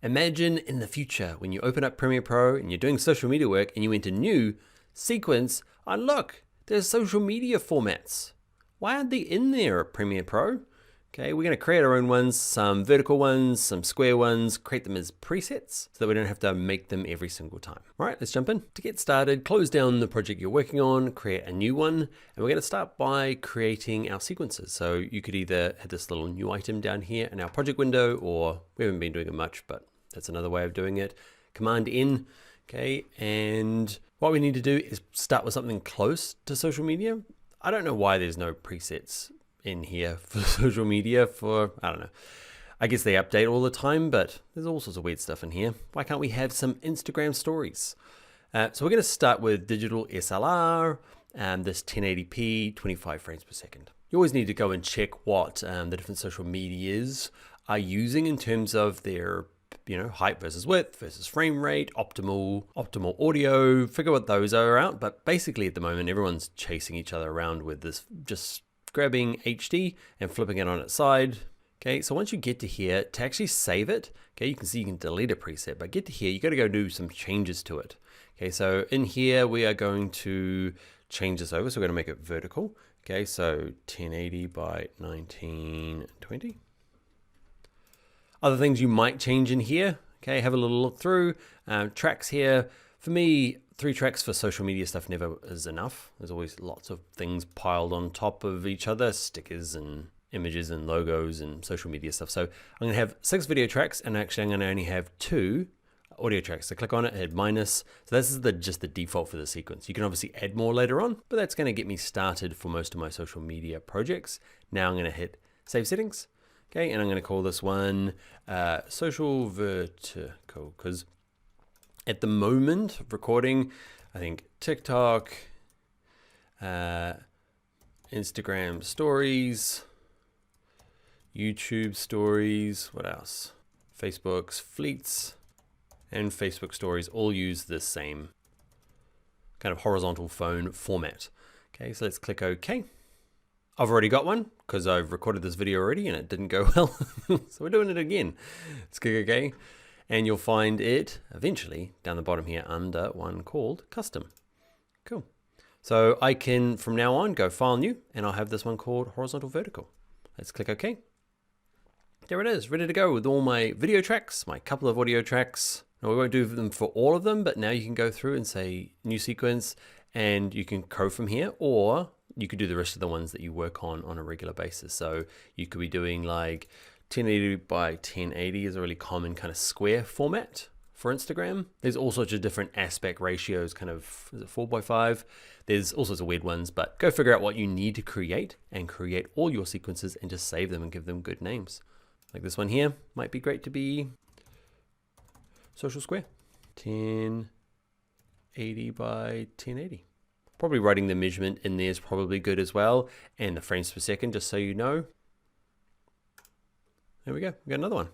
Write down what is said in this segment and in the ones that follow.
Imagine in the future when you open up Premiere Pro and you're doing social media work and you enter new sequence, and look, there's social media formats. Why aren't they in there, Premiere Pro? Okay, we're going to create our own ones, some vertical ones, some square ones, create them as presets so that we don't have to make them every single time. All right, let's jump in. To get started, close down the project you're working on, create a new one, and we're going to start by creating our sequences. So you could either hit this little new item down here in our project window, or we haven't been doing it much, but that's another way of doing it. Command N, okay, and what we need to do is start with something close to social media. I don't know why there's no presets in here for social media I don't know. I guess they update all the time, but there's all sorts of weird stuff in here. Why can't we have some Instagram stories? So we're going to start with digital SLR, this 1080p, 25 frames per second. You always need to go and check what the different social medias are using in terms of their height versus width versus frame rate, optimal audio, figure what those are out. But basically at the moment, everyone's chasing each other around with this, just grabbing HD and flipping it on its side. Okay, so once you get to here, to actually save it, okay, you can see you can delete a preset, but get to here, you got to go do some changes to it. Okay, so in here, we are going to change this over. So we're going to make it vertical. Okay, so 1080 by 1920. Other things you might change in here, okay, have a little look through. Tracks here, for me, 3 tracks for social media stuff never is enough. There's always lots of things piled on top of each other, stickers and images and logos and social media stuff. So I'm gonna have 6 video tracks, and actually I'm gonna only have 2 audio tracks. So click on it, hit minus. So this is just the default for the sequence. You can obviously add more later on, but that's gonna get me started for most of my social media projects. Now I'm gonna hit save settings. Okay, and I'm going to call this one social vertical, because at the moment of recording, I think TikTok, Instagram stories, YouTube stories, what else? Facebook's fleets and Facebook stories all use the same kind of horizontal phone format. Okay, so let's click OK. I've already got one because I've recorded this video already and it didn't go well. So we're doing it again. Let's click OK. And you'll find it eventually down the bottom here under one called custom. Cool. So I can from now on go file new, and I'll have this one called horizontal vertical. Let's click OK. There it is, ready to go with all my video tracks, my couple of audio tracks. Now we won't do them for all of them, but now you can go through and say new sequence, and you can go from here, or you could do the rest of the ones that you work on a regular basis. So you could be doing like 1080 by 1080 is a really common kind of square format for Instagram. There's all sorts of different aspect ratios, kind of, is it 4:5? There's all sorts of weird ones, but go figure out what you need to create and create all your sequences and just save them and give them good names. Like this one here might be great to be social square, 1080 by 1080. Probably writing the measurement in there is probably good as well, and the frames per second, just so you know. There we go, we got another one.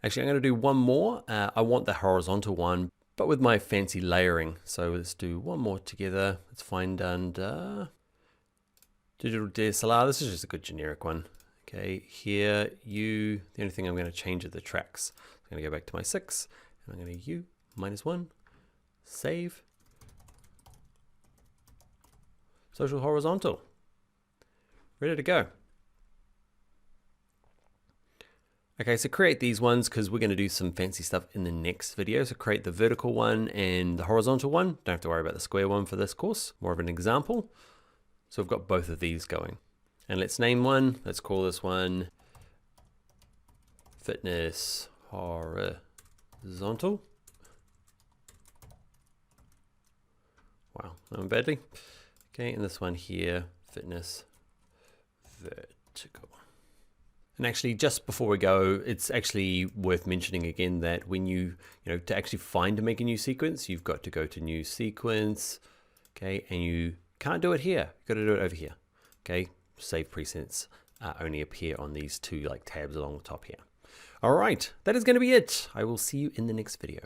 Actually, I'm going to do one more. I want the horizontal one, but with my fancy layering. So let's do one more together. Let's find under digital DSLR. This is just a good generic one. Okay, here, the only thing I'm going to change are the tracks. I'm going to go back to my 6, and I'm going to -1, save. Social horizontal, ready to go. Okay, so create these ones because we're going to do some fancy stuff in the next video. So create the vertical one and the horizontal one. Don't have to worry about the square one for this course, more of an example. So we've got both of these going. And let's name one. Let's call this one fitness horizontal. Wow, that went badly. Okay, and this one here, fitness vertical. And actually, just before we go, it's actually worth mentioning again that when to actually find and make a new sequence, you've got to go to new sequence, okay, and you can't do it here. You've got to do it over here, okay? Save presets only appear on these 2 like tabs along the top here. All right, that is going to be it. I will see you in the next video.